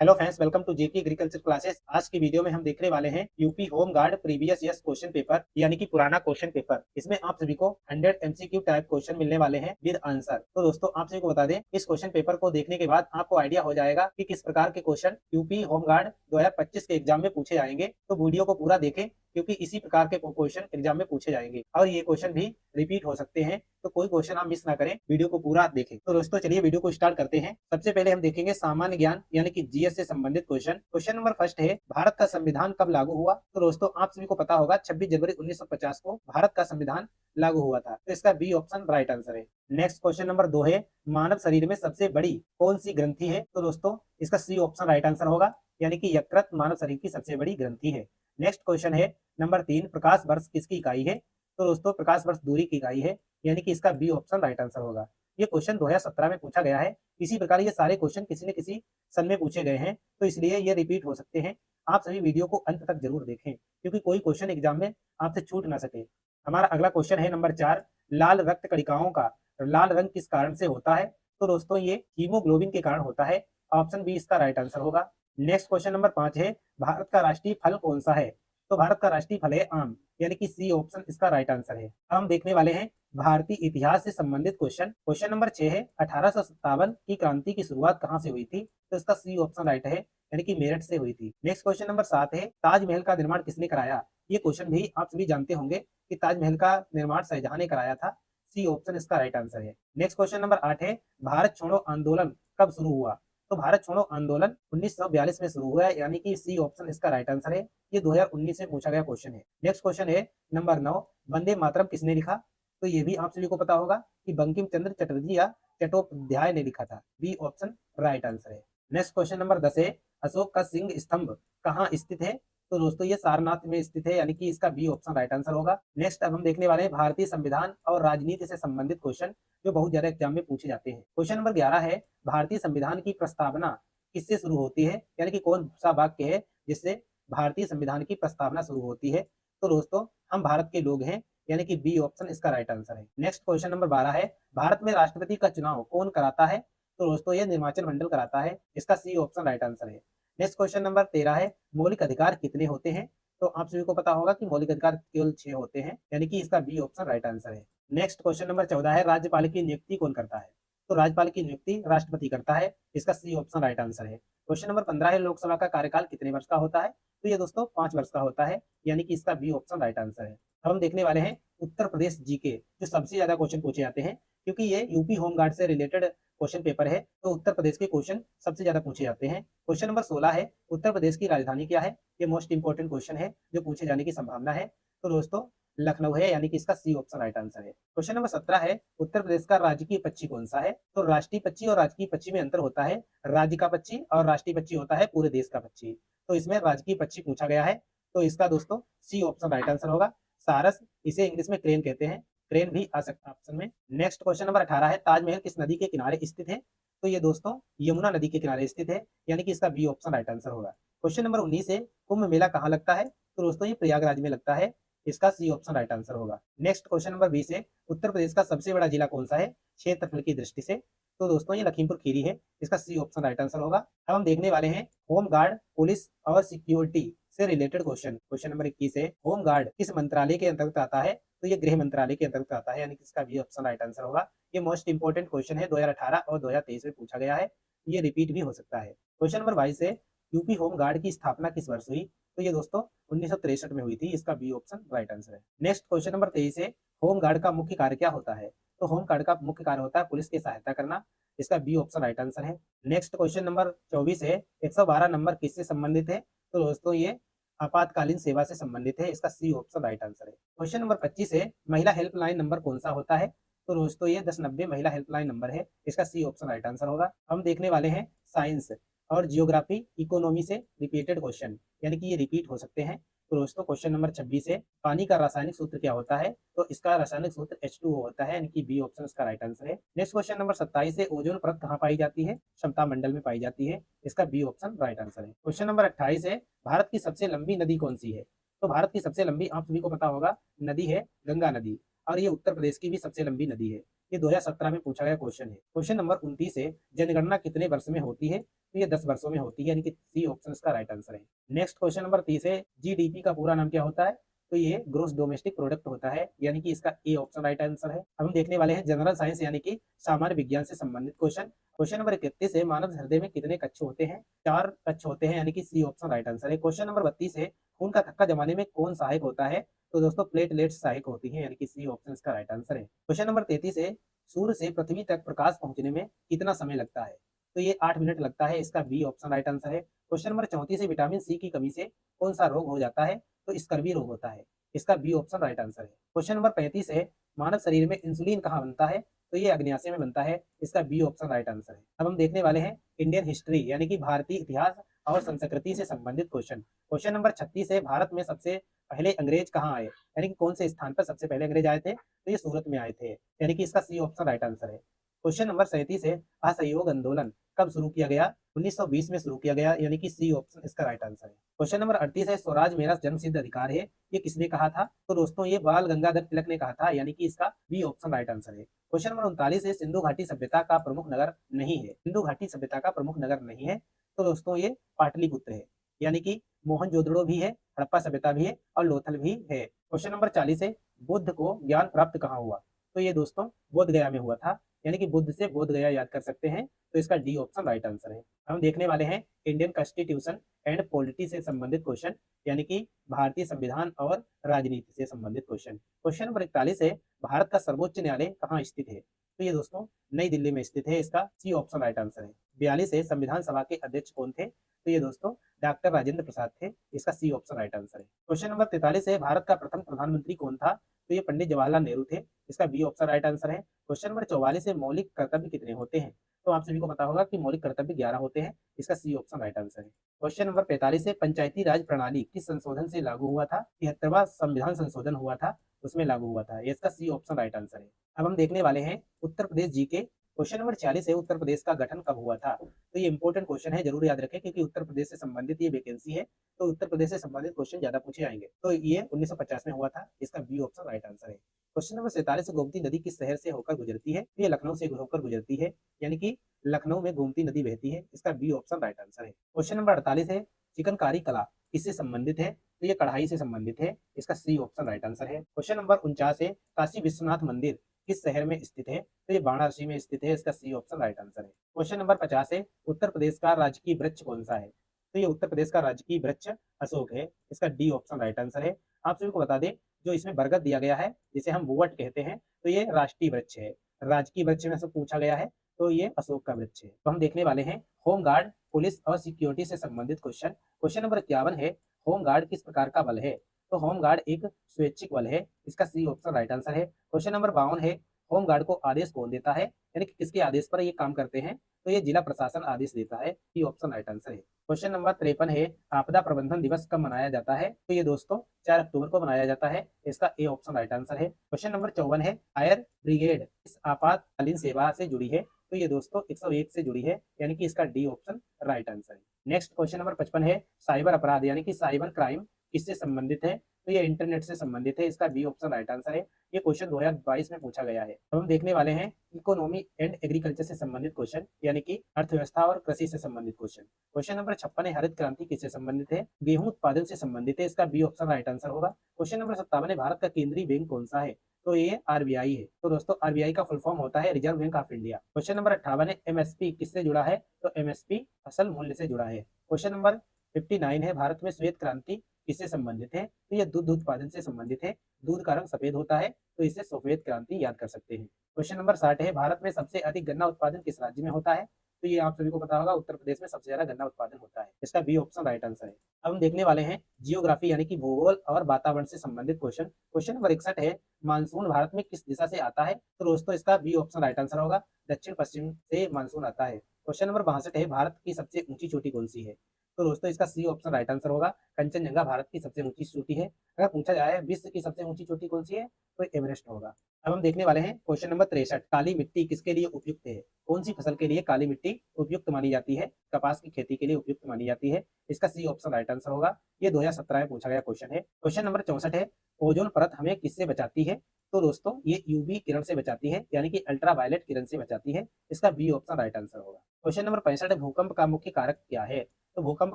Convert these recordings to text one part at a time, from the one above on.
Hello friends, welcome to JK agriculture classes. आज की video में हम देखने वाले हैं UP home guard previous years question paper यानी कि पुराना क्वेश्चन पेपर। इसमें आप सभी को 100 एमसीक्यू टाइप क्वेश्चन मिलने वाले हैं विद आंसर। तो दोस्तों, आप सभी को बता दें, इस क्वेश्चन पेपर को देखने के बाद आपको आइडिया हो जाएगा कि किस प्रकार के क्वेश्चन यूपी होम गार्ड 2025 के एग्जाम में पूछे जाएंगे। तो वीडियो को पूरा देखें, क्योंकि इसी प्रकार के क्वेश्चन एग्जाम में पूछे जाएंगे और ये क्वेश्चन भी रिपीट हो सकते हैं। तो कोई क्वेश्चन आप मिस ना करें, वीडियो को पूरा देखें। तो दोस्तों, चलिए वीडियो को स्टार्ट करते हैं। सबसे पहले हम देखेंगे सामान्य ज्ञान यानी कि जीएस से संबंधित क्वेश्चन। क्वेश्चन नंबर फर्स्ट है, भारत का संविधान कब लागू हुआ? तो दोस्तों, आप सभी को पता होगा 26 जनवरी 1950 को भारत का संविधान लागू हुआ था। तो इसका बी ऑप्शन राइट आंसर है। नेक्स्ट क्वेश्चन नंबर 2 है, मानव शरीर में सबसे बड़ी कौन सी ग्रंथि है? तो दोस्तों, इसका सी ऑप्शन राइट आंसर होगा, यानी कि यकृत मानव शरीर की सबसे बड़ी ग्रंथि है। नेक्स्ट क्वेश्चन है नंबर 3, प्रकाश वर्ष किसकी इकाई है? तो दोस्तों, प्रकाश वर्ष दूरी की इकाई है, यानी कि इसका बी ऑप्शन राइट आंसर होगा। ये क्वेश्चन 2017 में पूछा गया है। इसी प्रकार ये सारे क्वेश्चन किसी न किसी सन में पूछे गए हैं, तो इसलिए ये रिपीट हो सकते हैं। आप सभी वीडियो को अंत तक जरूर देखें, क्योंकि कोई क्वेश्चन एग्जाम में आपसे छूट ना सके। हमारा अगला क्वेश्चन है नंबर 4, लाल रक्त कणिकाओं का लाल रंग किस कारण से होता है? तो दोस्तों, ये हीमोग्लोबिन के कारण होता है। ऑप्शन बी इसका राइट आंसर होगा। नेक्स्ट क्वेश्चन नंबर 5 है, भारत का राष्ट्रीय फल कौन सा है? तो भारत का राष्ट्रीय फल है आम, यानी कि सी ऑप्शन इसका राइट आंसर है। हम देखने वाले हैं भारतीय इतिहास से संबंधित क्वेश्चन। क्वेश्चन नंबर 6 है, 1857 की क्रांति की शुरुआत कहां से हुई थी? तो इसका सी ऑप्शन राइट है, यानी कि मेरठ से हुई थी। नेक्स्ट क्वेश्चन नंबर 7 है, ताजमहल का निर्माण किसने कराया? ये क्वेश्चन भी आप सभी जानते होंगे कि ताजमहल का निर्माण शाहजहां ने कराया था। सी ऑप्शन इसका राइट आंसर है। नेक्स्ट क्वेश्चन नंबर 8 है, भारत छोड़ो आंदोलन कब शुरू हुआ? तो भारत छोड़ो आंदोलन 1942 में शुरू हुआ है, यानी कि सी ऑप्शन इसका राइट आंसर है। ये 2019 में पूछा गया क्वेश्चन है। नेक्स्ट क्वेश्चन है नंबर 9, वंदे मातरम किसने लिखा? तो ये भी आप सभी को पता होगा कि बंकिम चंद्र चटर्जी या चट्टोपाध्याय ने लिखा था। बी ऑप्शन राइट आंसर है। नेक्स्ट क्वेश्चन नंबर 10 है, अशोक का सिंह स्तंभ कहाँ स्थित है? तो दोस्तों, ये सारनाथ में स्थित है, यानी कि इसका बी ऑप्शन राइट आंसर होगा। नेक्स्ट अब हम देखने वाले हैं भारतीय संविधान और राजनीति से संबंधित क्वेश्चन, जो बहुत ज्यादा एग्जाम में पूछे जाते हैं। क्वेश्चन नंबर 11 है, भारतीय संविधान की प्रस्तावना किससे शुरू होती है? यानी कि कौन सा वाक्य है जिससे भारतीय संविधान की प्रस्तावना शुरू होती है? तो दोस्तों, हम भारत के लोग हैं, यानी कि बी ऑप्शन इसका राइट आंसर है। नेक्स्ट क्वेश्चन नंबर 12 है, भारत में राष्ट्रपति का चुनाव कौन कराता है? तो दोस्तों, ये निर्वाचन मंडल कराता है। इसका सी ऑप्शन राइट आंसर है। नेक्स्ट क्वेश्चन नंबर 13 है, मौलिक अधिकार कितने होते हैं? तो आप सभी को पता होगा कि मौलिक अधिकार केवल 6 होते हैं, यानी कि इसका बी ऑप्शन राइट आंसर है। नेक्स्ट क्वेश्चन नंबर 14 है, राज्यपाल की नियुक्ति कौन करता है? तो राज्यपाल की नियुक्ति राष्ट्रपति करता है। इसका सी ऑप्शन राइट आंसर है। क्वेश्चन नंबर 15 है, लोकसभा का कार्यकाल कितने वर्ष का होता है? तो ये दोस्तों 5 वर्ष का होता है, यानी कि इसका बी ऑप्शन राइट आंसर है। अब हम देखने वाले हैं उत्तर प्रदेश जीके, जो सबसे ज्यादा क्वेश्चन पूछे जाते हैं, क्योंकि ये यूपी होमगार्ड से रिलेटेड क्वेश्चन पेपर है। तो उत्तर प्रदेश के क्वेश्चन सबसे ज्यादा पूछे जाते हैं। क्वेश्चन नंबर 16 है, उत्तर प्रदेश की राजधानी क्या है? ये मोस्ट इंपोर्टेंट क्वेश्चन है, जो पूछे जाने की संभावना है। तो दोस्तों, लखनऊ है, यानी कि इसका सी ऑप्शन राइट आंसर है। क्वेश्चन नंबर 17 है, उत्तर प्रदेश का राजकीय पक्षी कौन सा है? तो राष्ट्रीय पक्षी और राजकीय पक्षी में अंतर होता है। राज्य का पक्षी और राष्ट्रीय पक्षी होता है पूरे देश का पक्षी। तो इसमें राजकीय पक्षी पूछा गया है, तो इसका दोस्तों सी ऑप्शन राइट आंसर होगा। सारस, इसे इंग्लिश में क्रेन कहते हैं। क्रेन भी आ सकता है ऑप्शन में। नेक्स्ट क्वेश्चन नंबर 18 है, ताजमहल किस नदी के किनारे स्थित है? तो ये दोस्तों यमुना नदी के किनारे स्थित है, यानी कि इसका बी ऑप्शन राइट आंसर होगा। क्वेश्चन नंबर 19 है, कुंभ मेला कहाँ लगता है? तो दोस्तों, ये प्रयागराज में लगता है। इसका सी ऑप्शन राइट आंसर होगा। नेक्स्ट क्वेश्चन नंबर 20 है, उत्तर प्रदेश का सबसे बड़ा जिला कौन सा है क्षेत्रफल की दृष्टि से? तो दोस्तों, ये लखीमपुर खीरी है। इसका सी ऑप्शन राइट आंसर होगा। अब हम देखने वाले हैं होम गार्ड, पुलिस और सिक्योरिटी से रिलेटेड क्वेश्चन। क्वेश्चन नंबर 21 है, होम गार्ड किस मंत्रालय के अंतर्गत आता है? तो ये गृह मंत्रालय के अंतर्गत आता है, यानी कि इसका भी ऑप्शन राइट आंसर होगा। ये मोस्ट इंपोर्टेंट क्वेश्चन है, 2018 और 2023 में पूछा गया है। ये रिपीट भी हो सकता है। क्वेश्चन नंबर 22 है, यूपी होम गार्ड की स्थापना किस वर्ष हुई? तो ये दोस्तों 1963 में हुई थी। इसका बी ऑप्शन राइट आंसर है। नेक्स्ट क्वेश्चन नंबर 23 है, होम गार्ड का मुख्य कार्य क्या होता है? तो होम गार्ड का मुख्य कार्य होता है पुलिस की सहायता करना। इसका बी ऑप्शन राइट आंसर है। नेक्स्ट क्वेश्चन नंबर 24 है, 112 नंबर किससे संबंधित है? तो दोस्तों, ये आपातकालीन सेवा से संबंधित है। इसका सी ऑप्शन राइट आंसर है। क्वेश्चन नंबर 25 है, महिला हेल्पलाइन नंबर कौन सा होता है? तो दोस्तों, ये 1090 महिला हेल्पलाइन नंबर है। इसका सी ऑप्शन राइट आंसर होगा। हम देखने वाले हैं साइंस और जियोग्राफी इकोनॉमी से रिपीटेड क्वेश्चन, यानी कि ये रिपीट हो सकते हैं। तो दोस्तों, क्वेश्चन नंबर 26 है, पानी का रासायनिक सूत्र क्या होता है? तो इसका रासायनिक सूत्र H2O होता है, यानी कि बी ऑप्शन इसका राइट आंसर है। नेक्स्ट क्वेश्चन नंबर 27 है, ओजोन परत कहाँ पाई जाती है? क्षमता मंडल में पाई जाती है। इसका बी ऑप्शन राइट आंसर है। क्वेश्चन नंबर 28 है, भारत की सबसे लंबी नदी कौन सी है? तो भारत की सबसे लंबी, आप सभी को पता होगा, नदी है गंगा नदी, और ये उत्तर प्रदेश की भी सबसे लंबी नदी है। ये 2017 में पूछा गया क्वेश्चन है। क्वेश्चन नंबर 29 है, जनगणना कितने वर्ष में होती है? तो ये 10 वर्षों में होती है, यानी कि सी ऑप्शन इसका राइट आंसर है। नेक्स्ट क्वेश्चन नंबर 30 है, जीडीपी का पूरा नाम क्या होता है? तो ये ग्रोस डोमेस्टिक प्रोडक्ट होता है, यानी कि इसका ए ऑप्शन राइट आंसर है। अब हम देखने वाले हैं जनरल साइंस यानी कि सामान्य विज्ञान से संबंधित क्वेश्चन। क्वेश्चन नंबर 31 है, मानव हृदय में कितने कक्ष होते हैं? 4 कक्ष होते हैं, यानी कि सी ऑप्शन राइट आंसर है। क्वेश्चन नंबर 32 है, खून का थक्का जमाने में कौन सहायक होता है? तो दोस्तों प्लेटलेट्स सहायक होती है, यानी कि सी ऑप्शन इसका राइट आंसर है। क्वेश्चन नंबर 33 है, सूर्य से पृथ्वी तक प्रकाश पहुंचने में कितना समय लगता है? तो ये 8 मिनट लगता है, इसका बी ऑप्शन राइट आंसर है। क्वेश्चन नंबर 34 है, विटामिन सी की कमी से कौन सा रोग हो जाता है? तो स्कर्वी रोग होता है, इसका बी ऑप्शन राइट आंसर है। क्वेश्चन नंबर 35 है, मानव शरीर में इंसुलिन कहाँ बनता है? तो ये अग्न्याशय में बनता है, इसका बी ऑप्शन राइट आंसर है। अब हम देखने वाले हैं इंडियन हिस्ट्री यानी कि भारतीय इतिहास और संस्कृति से संबंधित क्वेश्चन। क्वेश्चन नंबर 36 है, भारत में सबसे पहले अंग्रेज कहाँ आए? यानी कि कौन से स्थान पर सबसे पहले अंग्रेज आए थे? तो ये सूरत में आए थे, यानी कि इसका सी ऑप्शन राइट आंसर है। क्वेश्चन नंबर 37 है, असहयोग आंदोलन कब शुरू किया गया? 1920 में शुरू किया गया, यानी कि सी ऑप्शन इसका राइट आंसर है। क्वेश्चन नंबर 38 है, स्वराज मेरा जन्मसिद्ध अधिकार है, ये किसने कहा था? तो दोस्तों ये बाल गंगाधर तिलक ने कहा था, यानी कि इसका बी ऑप्शन राइट आंसर है। क्वेश्चन नंबर 39 है, सिंधु घाटी सभ्यता का प्रमुख नगर नहीं है? सिंधु घाटी सभ्यता का प्रमुख नगर नहीं है, तो दोस्तों ये पाटलिपुत्र है, यानी कि मोहनजोदड़ो भी है, हड़प्पा सभ्यता भी है और लोथल भी है। क्वेश्चन नंबर 40 है, बुद्ध को ज्ञान प्राप्त कहाँ हुआ? तो ये दोस्तों बोध गया में हुआ था, यानी कि बुद्ध से बोध गया याद कर सकते हैं, तो इसका डी ऑप्शन राइट आंसर है। हम देखने वाले हैं इंडियन कॉन्स्टिट्यूशन एंड पॉलिटी से संबंधित क्वेश्चन, यानी कि भारतीय संविधान और राजनीति से संबंधित क्वेश्चन। क्वेश्चन नंबर 41 है, भारत का सर्वोच्च न्यायालय कहाँ स्थित है? तो ये दोस्तों नई दिल्ली में स्थित है, इसका सी ऑप्शन राइट आंसर है। 42 है, संविधान सभा के अध्यक्ष कौन थे? तो ये दोस्तों डॉक्टर राजेंद्र प्रसाद थे, इसका सी ऑप्शन राइट आंसर है। क्वेश्चन नंबर 43 है, भारत का प्रथम प्रधानमंत्री कौन था? तो ये पंडित जवाहरलाल नेहरू थे, इसका बी ऑप्शन राइट आंसर है। क्वेश्चन नंबर 44 है, मौलिक कर्तव्य कितने होते हैं? तो आप सभी को पता होगा कि मौलिक कर्तव्य 11 होते हैं, इसका सी ऑप्शन राइट आंसर है। क्वेश्चन नंबर 45 है, पंचायती राज प्रणाली किस संशोधन से लागू हुआ था? 73वां संविधान संशोधन हुआ था, उसमें लागू हुआ था, इसका सी ऑप्शन राइट आंसर है। अब हम देखने वाले हैं उत्तर प्रदेश जी के। क्वेश्चन नंबर 46 है, उत्तर प्रदेश का गठन कब हुआ था? तो ये इंपॉर्टेंट क्वेश्चन है, जरूर याद रखें, क्योंकि उत्तर प्रदेश से संबंधित ये वैकेंसी है, तो उत्तर प्रदेश से संबंधित क्वेश्चन ज्यादा पूछे जाएंगे। तो ये 1950 में हुआ था, इसका बी ऑप्शन राइट आंसर है। क्वेश्चन नंबर 47, गोमती नदी किस शहर से होकर गुजरती है? तो ये लखनऊ से होकर गुजरती है, यानी कि लखनऊ में गोमती नदी बहती है, इसका बी ऑप्शन राइट आंसर है। क्वेश्चन नंबर 48 है, चिकनकारी कला किससे संबंधित है? तो ये कढ़ाई से संबंधित है, इसका सी ऑप्शन राइट आंसर है। क्वेश्चन नंबर 49 है, काशी विश्वनाथ मंदिर किस शहर में स्थित है? तो ये वाराणसी में स्थित है, इसका सी ऑप्शन राइट आंसर है। क्वेश्चन नंबर 50 है, उत्तर प्रदेश का राजकीय वृक्ष कौन सा है? तो ये उत्तर प्रदेश का राजकीय वृक्ष अशोक है, इसका डी ऑप्शन राइट आंसर है। आप सभी को बता दें, जो इसमें बरगद दिया गया है, जिसे हम बुवट कहते हैं, तो ये राष्ट्रीय वृक्ष है, राजकीय वृक्ष में से पूछा गया है, तो ये अशोक का वृक्ष है। तो हम देखने वाले हैं होम गार्ड, पुलिस और सिक्योरिटी से संबंधित क्वेश्चन। क्वेश्चन नंबर 51 है, होम गार्ड किस प्रकार का बल है? तो होम गार्ड एक स्वैच्छिक बल है, इसका सी ऑप्शन राइट आंसर है। क्वेश्चन नंबर 52 है, होम गार्ड को आदेश कौन देता है, यानी कि किसके आदेश पर ये काम करते हैं? तो ये जिला प्रशासन आदेश देता है, सी ऑप्शन राइट आंसर है। क्वेश्चन नंबर 53 है, आपदा प्रबंधन दिवस कब मनाया जाता है? तो ये दोस्तों 4 अक्टूबर को मनाया जाता है, इसका ए ऑप्शन राइट आंसर है। क्वेश्चन नंबर 54 है, फायर ब्रिगेड इस आपातकालीन सेवा से जुड़ी है? तो ये दोस्तों 101 से जुड़ी है, यानी कि इसका डी ऑप्शन राइट आंसर है। नेक्स्ट क्वेश्चन नंबर 55 है, साइबर अपराध यानी कि साइबर क्राइम किससे संबंधित है? तो ये इंटरनेट से संबंधित है, इसका बी ऑप्शन राइट आंसर है। ये क्वेश्चन 2022 में पूछा गया है। अब हम देखने वाले हैं इकोनॉमी एंड एग्रीकल्चर से संबंधित क्वेश्चन, यानी कि अर्थव्यवस्था और कृषि से संबंधित क्वेश्चन। क्वेश्चन नंबर 56 है, हरित क्रांति किससे संबंधित है? गेहूं उत्पादन से संबंधित है, इसका बी ऑप्शन राइट आंसर होगा। क्वेश्चन नंबर 57 है, भारत का केंद्रीय बैंक कौन सा है? तो ये आरबीआई है। तो दोस्तों आरबीआई का फुल फॉर्म होता है reserve bank of India. Question number 58 है, एमएसपी किससे जुड़ा है? तो एमएसपी फसल मूल्य से जुड़ा है। क्वेश्चन नंबर 59 है, भारत में श्वेत क्रांति किससे संबंधित है? तो ये दूध उत्पादन से संबंधित है, दूध का रंग सफेद होता है, तो इसे श्वेत क्रांति याद कर सकते हैं। क्वेश्चन नंबर 60 है, भारत में सबसे अधिक गन्ना उत्पादन किस राज्य में होता है? तो ये आप सभी को पता होगा, उत्तर प्रदेश में सबसे ज्यादा गन्ना उत्पादन होता है, इसका बी ऑप्शन राइट आंसर है। अब हम देखने वाले हैं जियोग्राफी यानी कि भूगोल और वातावरण से संबंधित क्वेश्चन। क्वेश्चन नंबर 61 है, मानसून भारत में किस दिशा से आता है? तो दोस्तों इसका बी ऑप्शन राइट आंसर होगा, दक्षिण पश्चिम से मानसून आता है। क्वेश्चन नंबर 62 है, भारत की सबसे ऊंची चोटी कौन सी है? तो दोस्तों इसका सी ऑप्शन राइट आंसर होगा, कंचनजंगा भारत की सबसे ऊंची चोटी है। अगर पूछा जाए विश्व की सबसे ऊंची चोटी कौन सी है, तो एवरेस्ट होगा। अब हम देखने वाले हैं क्वेश्चन नंबर 63, काली मिट्टी किसके लिए उपयुक्त है? कौन सी फसल के लिए काली मिट्टी उपयुक्त मानी जाती है? कपास की खेती के लिए उपयुक्त मानी जाती है, इसका सी ऑप्शन राइट आंसर होगा। ये 2017 में पूछा गया क्वेश्चन है। क्वेश्चन नंबर 64 है, ओजोन परत हमें किससे बचाती है? तो दोस्तों ये यूवी किरण से बचाती है, यानी कि अल्ट्रावायलेट किरण से बचाती है। इसका बी ऑप्शन राइट आंसर होगा। क्वेश्चन नंबर 65 है, भूकंप का मुख्य कारक क्या है? तो भूकंप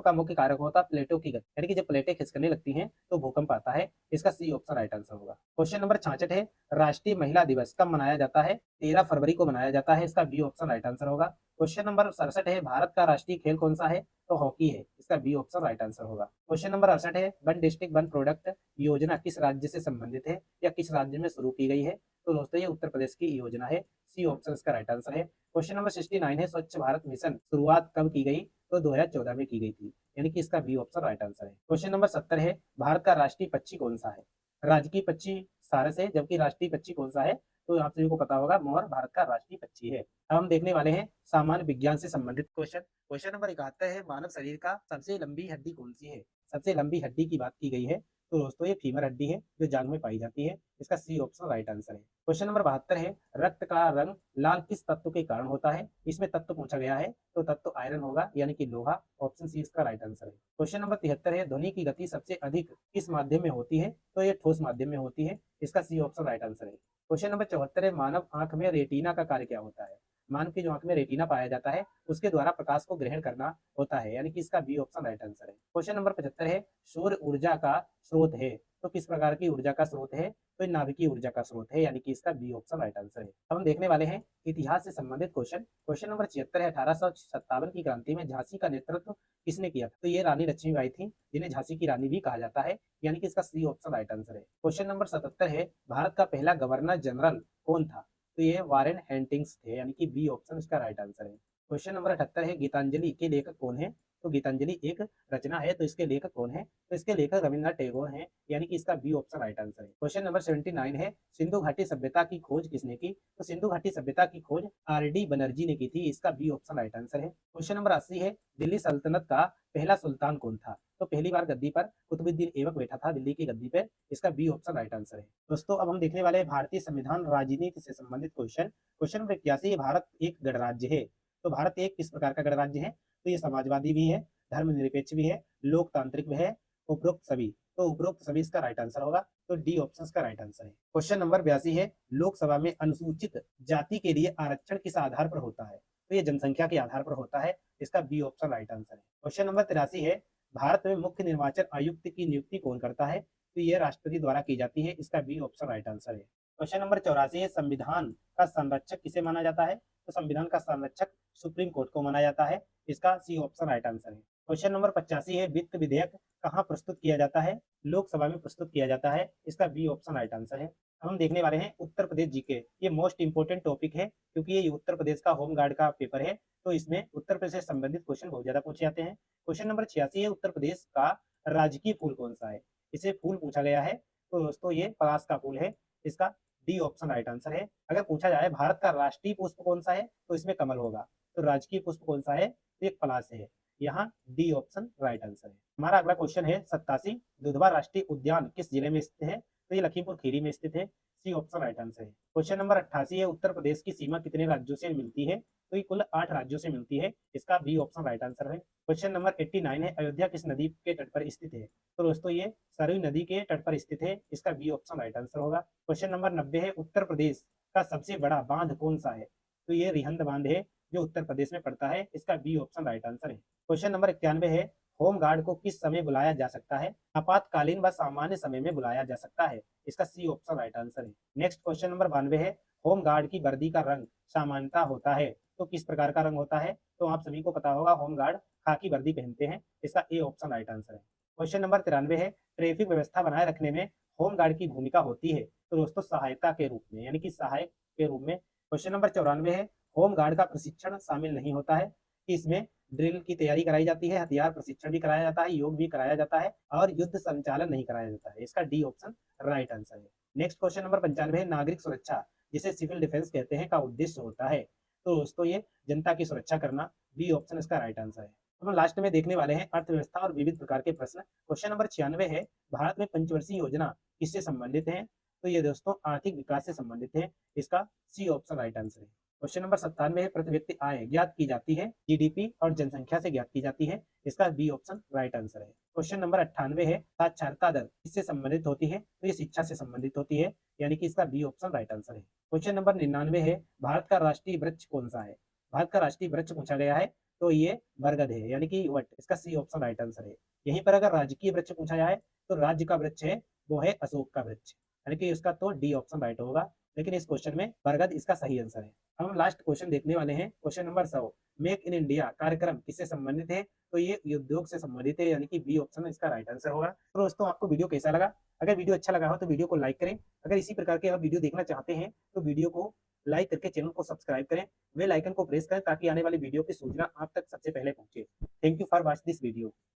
का मुख्य कारक होता है प्लेटों की गति, यानी कि जब प्लेटें खिसकने लगती हैं तो भूकंप आता है। इसका सी ऑप्शन राइट आंसर होगा। क्वेश्चन नंबर 66 है, राष्ट्रीय महिला दिवस कब मनाया जाता है? 13 फरवरी को मनाया जाता है। इसका बी ऑप्शन राइट आंसर होगा। क्वेश्चन नंबर 67 है, भारत का राष्ट्रीय खेल कौन सा है? तो हॉकी है। इसका बी ऑप्शन राइट आंसर होगा। क्वेश्चन नंबर 68 है, वन डिस्ट्रिक्ट वन प्रोडक्ट योजना किस राज्य से संबंधित है या किस राज्य में शुरू की गई है? तो दोस्तों ये उत्तर प्रदेश की योजना है। सी ऑप्शन इसका राइट आंसर है। क्वेश्चन नंबर 69 है, स्वच्छ भारत मिशन शुरुआत कब की गई? तो 2014 में की गई थी, यानी कि इसका बी ऑप्शन राइट आंसर है। क्वेश्चन नंबर 70 है, भारत का राष्ट्रीय पक्षी कौन सा है? राजकीय पक्षी सारस है, जबकि राष्ट्रीय पक्षी कौन सा है? तो आप सभी को पता होगा, मोर भारत का राष्ट्रीय पक्षी है। अब हम देखने वाले हैं सामान्य विज्ञान से संबंधित क्वेश्चन। क्वेश्चन नंबर 71 है, मानव शरीर का सबसे लंबी हड्डी कौन सी है? सबसे लंबी हड्डी की बात की गई है, तो दोस्तों ये फीमर हड्डी है जो जांघ में पाई जाती है। इसका सी ऑप्शन राइट आंसर है। क्वेश्चन नंबर 72 है, रक्त का रंग लाल किस तत्व के कारण होता है? इसमें तत्व पूछा गया है, तो तत्व आयरन होगा, यानी कि लोहा। ऑप्शन सी इसका राइट आंसर है। क्वेश्चन नंबर 73 है, ध्वनि की गति सबसे अधिक किस माध्यम में होती है? तो ये ठोस माध्यम में होती है। इसका सी ऑप्शन राइट आंसर है। क्वेश्चन नंबर 74 है, मानव आंख में रेटिना का कार्य क्या होता है? मानव की जो आंख में रेटिना पाया जाता है उसके द्वारा प्रकाश को ग्रहण करना होता है, यानी कि इसका बी ऑप्शन राइट आंसर है। क्वेश्चन नंबर 75 है, सौर ऊर्जा का स्रोत है, तो किस प्रकार की ऊर्जा का स्रोत है? तो नाभिकीय ऊर्जा का स्रोत है, यानी कि इसका बी ऑप्शन राइट आंसर है। अब हम देखने वाले हैं इतिहास से संबंधित क्वेश्चन। क्वेश्चन नंबर 76 है, 1857 की क्रांति में झांसी का नेतृत्व किसने किया था? तो ये रानी लक्ष्मीबाई थी, जिन्हें झांसी की रानी भी कहा जाता है, यानी कि इसका सी ऑप्शन राइट आंसर है। क्वेश्चन नंबर 77 है, भारत का पहला गवर्नर जनरल कौन था? तो ये वारेन हेस्टिंग्स थे, यानी कि बी ऑप्शन इसका राइट आंसर है। क्वेश्चन नंबर 78 है, गीतांजलि के लेखक कौन है? तो गीतांजलि एक रचना है, तो इसके लेखक कौन है? तो इसके लेखक रविन्द्रनाथ टैगोर हैं, यानी कि इसका बी ऑप्शन राइट आंसर है। क्वेश्चन नंबर 79 है, सिंधु घाटी सभ्यता की खोज किसने की? तो सिंधु घाटी सभ्यता की खोज आर.डी. बनर्जी ने की थी। इसका बी ऑप्शन राइट आंसर है। क्वेश्चन नंबर 80 है, दिल्ली सल्तनत का पहला सुल्तान कौन था? तो पहली बार गद्दी पर कुतुबुद्दीन ऐबक बैठा था दिल्ली की गद्दी पे। इसका बी ऑप्शन राइट आंसर है। दोस्तों अब हम देखने वाले हैं भारतीय संविधान राजनीति से संबंधित क्वेश्चन। क्वेश्चन नंबर 81, भारत एक गणराज्य है। तो भारत एक किस प्रकार का गणराज्य है? तो ये समाजवादी भी है, धर्मनिरपेक्ष भी है, लोकतांत्रिक भी है, उपरोक्त सभी। तो उपरोक्त सभी इसका राइट आंसर होगा, तो डी ऑप्शन का राइट आंसर है। क्वेश्चन नंबर 82 है, लोकसभा में अनुसूचित जाति के लिए आरक्षण किस आधार पर होता है? तो ये जनसंख्या के आधार पर होता है। इसका बी ऑप्शन राइट आंसर है। क्वेश्चन नंबर 83 है, भारत में मुख्य निर्वाचन आयुक्त की नियुक्ति कौन करता है? तो ये राष्ट्रपति द्वारा की जाती है। इसका बी ऑप्शन राइट आंसर है। क्वेश्चन नंबर 84 है, संविधान का संरक्षक किसे माना जाता है? तो संविधान का संरक्षक सुप्रीम कोर्ट को माना जाता है। इसका सी ऑप्शन राइट आंसर है। क्वेश्चन नंबर 85 है, वित्त विधेयक कहाँ प्रस्तुत किया जाता है? लोकसभा में प्रस्तुत किया जाता है। इसका बी ऑप्शन राइट आंसर है। अब हम देखने वाले हैं उत्तर प्रदेश जीके। ये मोस्ट इंपोर्टेंट टॉपिक है, क्योंकि ये उत्तर प्रदेश का होम गार्ड का पेपर है, तो इसमें उत्तर प्रदेश से संबंधित क्वेश्चन बहुत ज्यादा पूछे जाते हैं। क्वेश्चन नंबर 86 है, उत्तर प्रदेश का राजकीय फूल कौन सा है? इसे फूल पूछा गया है, तो दोस्तों ये पलाश का फूल है। इसका डी ऑप्शन राइट आंसर है। अगर पूछा जाए भारत का राष्ट्रीय पुष्प कौन सा है, तो इसमें कमल होगा। तो राजकीय पुष्प कौन सा है? तो एक पलाश है। यहाँ डी ऑप्शन राइट आंसर है। हमारा अगला क्वेश्चन है 87, दुधवा राष्ट्रीय उद्यान किस जिले में स्थित है? तो ये लखीमपुर खीरी में स्थित है। सी ऑप्शन राइट आंसर है। क्वेश्चन नंबर 88 है, उत्तर प्रदेश की सीमा कितने राज्यों से मिलती है? तो ये कुल 8 राज्यों से मिलती है। इसका बी ऑप्शन राइट आंसर है। क्वेश्चन नंबर 89 है, अयोध्या किस नदी के तट पर स्थित है? तो दोस्तों ये सरयू नदी के तट पर स्थित है। इसका बी ऑप्शन राइट आंसर होगा। क्वेश्चन नंबर 90 है, उत्तर प्रदेश का सबसे बड़ा बांध कौन सा है? तो ये रिहंद बांध है, जो उत्तर प्रदेश में पड़ता है। इसका बी ऑप्शन राइट आंसर है। क्वेश्चन नंबर 91 है, होम गार्ड को किस समय बुलाया जा सकता है? आपातकालीन व सामान्य समय में बुलाया जा सकता है। इसका सी ऑप्शन राइट आंसर है। नेक्स्ट क्वेश्चन नंबर 92 है, होम गार्ड की वर्दी का रंग सामान्यता होता है, तो किस प्रकार का रंग होता है? तो आप सभी को पता होगा, होम गार्ड खाकी वर्दी पहनते हैं। इसका ए ऑप्शन राइट आंसर है। क्वेश्चन नंबर 93 है, ट्रैफिक व्यवस्था बनाए रखने में होम गार्ड की भूमिका होती है, तो दोस्तों सहायता के रूप में, यानी कि सहायक के रूप में। क्वेश्चन नंबर 94 है, होम गार्ड का प्रशिक्षण शामिल नहीं होता है, कि इसमें ड्रिल की तैयारी कराई जाती है, हथियार प्रशिक्षण भी कराया जाता है, योग भी कराया जाता है, और युद्ध संचालन नहीं कराया जाता है। इसका डी ऑप्शन राइट आंसर है। नेक्स्ट क्वेश्चन नंबर 95 है, नागरिक सुरक्षा जिसे सिविल डिफेंस कहते हैं का उद्देश्य होता है, तो दोस्तों ये जनता की सुरक्षा करना। बी ऑप्शन इसका राइट आंसर है। हम लास्ट में देखने वाले हैं अर्थव्यवस्था और विविध प्रकार के प्रश्न। क्वेश्चन नंबर 96 है, भारत में पंचवर्षीय योजना किससे संबंधित है? तो ये दोस्तों आर्थिक विकास से संबंधित है। इसका सी ऑप्शन राइट आंसर है। क्वेश्चन नंबर 97 है, प्रति व्यक्ति आय ज्ञात की जाती है, जीडीपी और जनसंख्या से ज्ञात की जाती है। इसका बी ऑप्शन राइट आंसर है। क्वेश्चन नंबर 98 है, साक्षरता दर किससे संबंधित होती है? तो ये शिक्षा से संबंधित होती है, यानी कि इसका बी ऑप्शन राइट आंसर है। क्वेश्चन नंबर 99 है, भारत का राष्ट्रीय वृक्ष कौन सा है? भारत का राष्ट्रीय वृक्ष पूछा गया है, तो ये बरगद है, यानी कि वट। इसका सी ऑप्शन राइट आंसर है। यहीं पर अगर राजकीय वृक्ष पूछा जाए तो राज्य का वृक्ष है वो है अशोक का वृक्ष, यानी कि इसका तो डी ऑप्शन राइट होगा, लेकिन इस क्वेश्चन में बरगद इसका सही आंसर है। अब हम लास्ट क्वेश्चन देखने वाले हैं, question number 100, make in India कार्यक्रम किससे संबंधित है? तो ये उद्योग से संबंधित है, यानी कि बी ऑप्शन इसका राइट आंसर होगा। तो दोस्तों आपको वीडियो कैसा लगा? अगर वीडियो अच्छा लगा हो तो वीडियो को लाइक करें। अगर इसी प्रकार के आप वीडियो देखना चाहते हैं तो वीडियो को लाइक करके चैनल को सब्सक्राइब करें, बेल आइकन को प्रेस करें ताकि आने वाली वीडियो की सूचना आप तक सबसे पहले पहुंचे। Thank you for watch this video.